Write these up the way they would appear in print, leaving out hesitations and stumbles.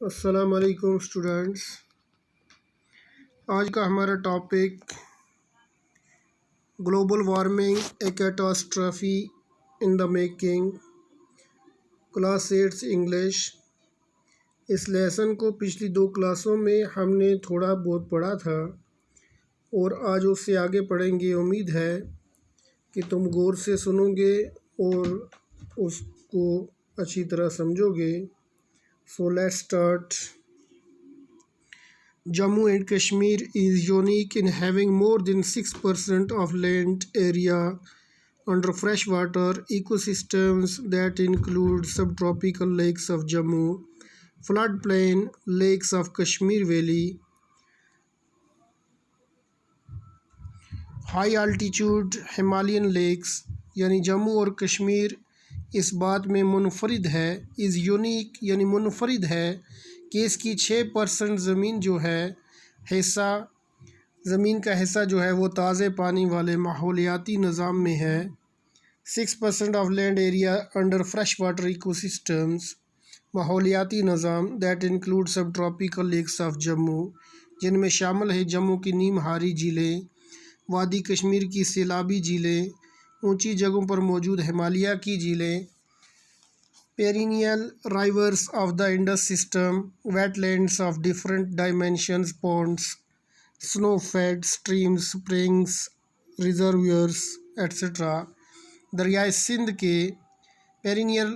السلام علیکم اسٹوڈنٹس، آج کا ہمارا topic global warming a catastrophe in the making, class 8 English. اس لیسن کو پچھلی 2 کلاسوں میں ہم نے تھوڑا بہت پڑھا تھا اور آج اس سے آگے پڑھیں گے۔ امید ہے کہ تم غور سے سنو گے اور اس کو اچھی طرح سمجھو گے۔ So let's start. Jammu and Kashmir is unique in having more than 6% of land area under freshwater ecosystems that include subtropical lakes of Jammu, floodplain lakes of Kashmir Valley, high altitude Himalayan lakes. یعنی جموں اور کشمیر اس بات میں منفرد ہے، is unique یعنی منفرد ہے کہ اس کی 6% زمین جو ہے زمین کا حصہ جو ہے وہ تازے پانی والے ماحولیاتی نظام میں ہے۔ 6% of land area under fresh water ecosystems, ماحولیاتی نظام that include subtropical lakes of Jammu, جن میں شامل ہے جموں کی نیم ہاری جھیلیں، وادی کشمیر کی سیلابی جھیلیں، اونچی جگہوں پر موجود ہمالیہ کی جھیلیں، perennial rivers of the Indus system, wetlands of different dimensions, ponds, snow fed streams, springs, reservoirs etcetera. دریائے سندھ کے پیرینیل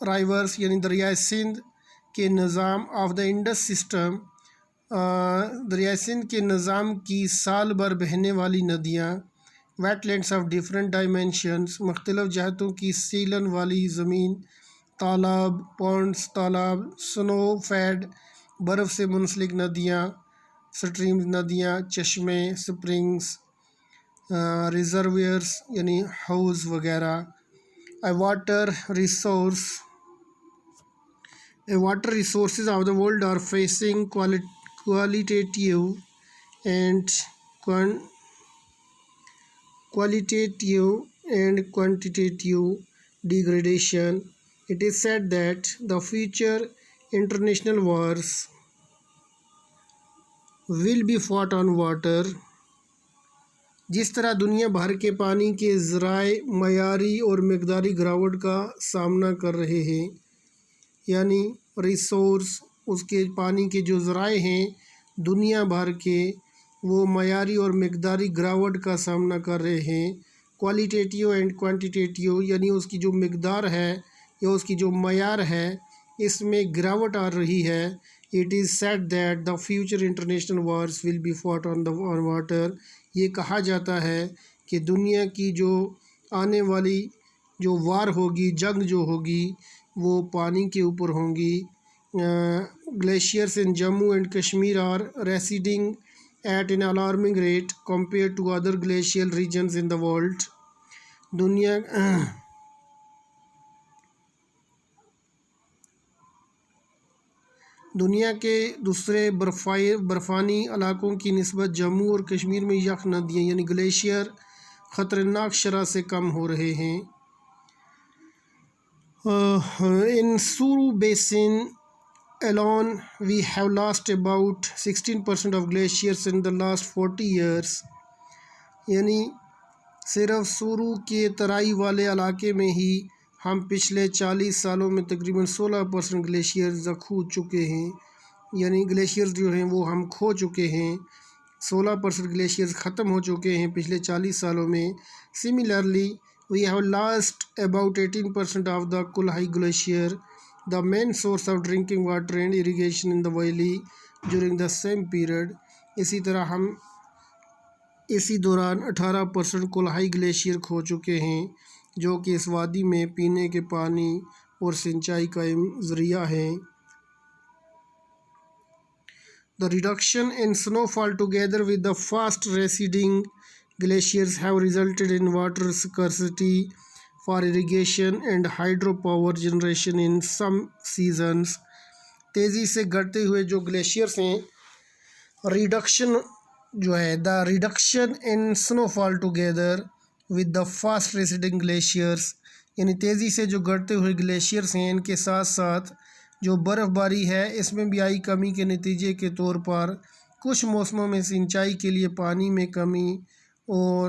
ریورز یعنی دریائے سندھ کے نظام آف دا انڈس سسٹم، دریائے سندھ کے نظام کی سال بھر بہنے والی ندیاں، wetlands of different dimensions, مختلف جہتوں کی سیلن والی زمین، تالاب، پونڈس تالاب، سنو فیڈ برف سے منسلک ندیاں، سٹریمز ندیاں، چشمے، سپرنگز، ریزرویئرز یعنی حوض وغیرہ۔ Water resources of the world are facing qualitative and quantitative degradation. It is said that the future international wars will be fought on water. جس طرح دنیا بھر کے پانی کے ذرائع معیاری اور مقداری گراوٹ کا سامنا کر رہے ہیں، یعنی ریسورس اس کے پانی کے جو ذرائع ہیں دنیا بھر کے وہ معیاری اور مقداری گراوٹ کا سامنا کر رہے ہیں۔ کوالیٹیٹیو اینڈ کوانٹیٹیو یعنی اس کی جو مقدار ہے یا اس کی جو معیار ہے اس میں گراوٹ آ رہی ہے۔ It is said that the future international wars will be fought on water. یہ کہا جاتا ہے کہ دنیا کی جو آنے والی جو وار ہوگی، جنگ جو ہوگی وہ پانی کے اوپر ہوں گی۔ Glaciers in Jammu and Kashmir are receding at an alarming rate compared to other glacial regions in the world. دنیا کے دوسرے برفانی علاقوں کی نسبت جموں اور کشمیر میں یخ ندیاں یعنی گلیشیئر خطرناک شرح سے کم ہو رہے ہیں۔ In Suru Basin alone, we have lost about 16% of glaciers in the last 40 years. یعنی صرف سورو کے ترائی والے علاقے میں ہی ہم پچھلے 40 سالوں میں تقریباً 16% گلیشیئرز کھو چکے ہیں، یعنی گلیشیئرز جو ہیں وہ ہم کھو چکے ہیں۔ 16% گلیشیئرز ختم ہو چکے ہیں پچھلے 40 سالوں میں۔ Similarly, we have lost about 18% of the Kulhai Glacier, the main source of drinking water and irrigation in the valley during the same period. اسی طرح ہم اسی دوران 18% کلہائی گلیشیئر کھو چکے ہیں جو کہ اس وادی میں پینے کے پانی اور سنچائی کا ذریعہ ہیں۔ The reduction in snowfall together with the fast receding glaciers have resulted in water scarcity for irrigation and hydropower generation in some seasons. تیزی سے گھٹتے ہوئے جو گلیشیئرس ہیں، ریڈکشن جو ہے دا reduction in snowfall together with the fast receding glaciers, یعنی تیزی سے جو گھٹتے ہوئے گلیشیئرس ہیں ان کے ساتھ ساتھ جو برف باری ہے اس میں بھی آئی کمی کے نتیجے کے طور پر کچھ موسموں میں سینچائی کے لیے پانی میں کمی اور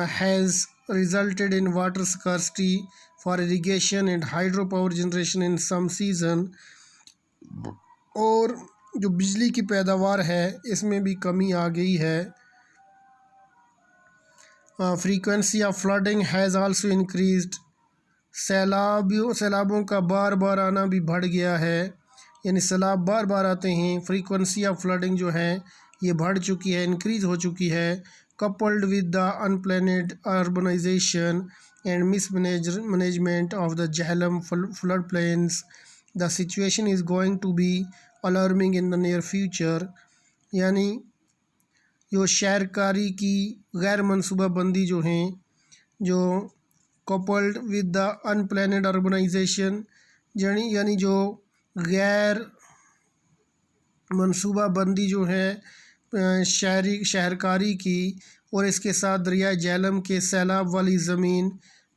has resulted in water scarcity for irrigation and hydropower generation in some season. اور جو بجلی کی پیداوار ہے اس میں بھی کمی آ گئی ہے. frequency of flooding has also increased. سیلابوں کا بار بار آنا بھی بڑھ گیا ہے، یعنی سیلاب بار بار آتے ہیں. فریکوینسی آف فلڈنگ جو ہے یہ بڑھ چکی ہے، انکریز ہو چکی ہے. coupled with the unplanned urbanization and mismanagement of the Jhelum floodplains, the situation is going to be alarming in the near future. یعنی جو شہرکاری کی غیر منصوبہ بندی جو ہیں، جو coupled with the unplanned urbanization یعنی جو غیر منصوبہ بندی جو ہے شہرکاری کی، اور اس کے ساتھ دریائے جہلم کے سیلاب والی زمین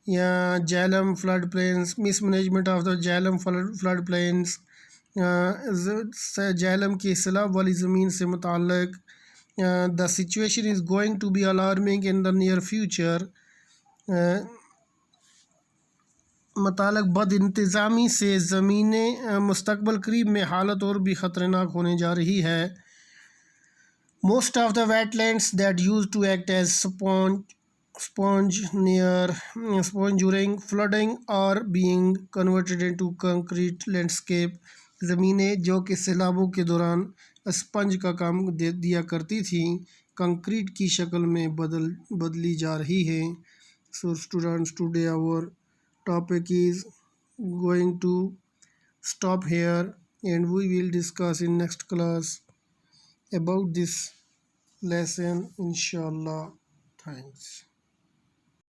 یا Jhelum flood plains, mismanagement of the Jhelum flood plains, Jhelum کی سیلاب والی زمین سے متعلق the situation is going to be alarming in the near future. متعلق بد انتظامی سے مستقبل قریب میں حالت اور بھی خطرناک ہونے جا رہی ہے. Most of the wetlands that used to act as sponge during flooding are being converted into concrete landscape. زمینیں جو کہ سیلابوں کے دوران اسپنج کا کام دیا کرتی تھیں، کنکریٹ کی شکل میں بدلی جا رہی ہیں. So students, today our topic is going to stop here, and we will discuss in next class about this lesson, inshallah. Thanks.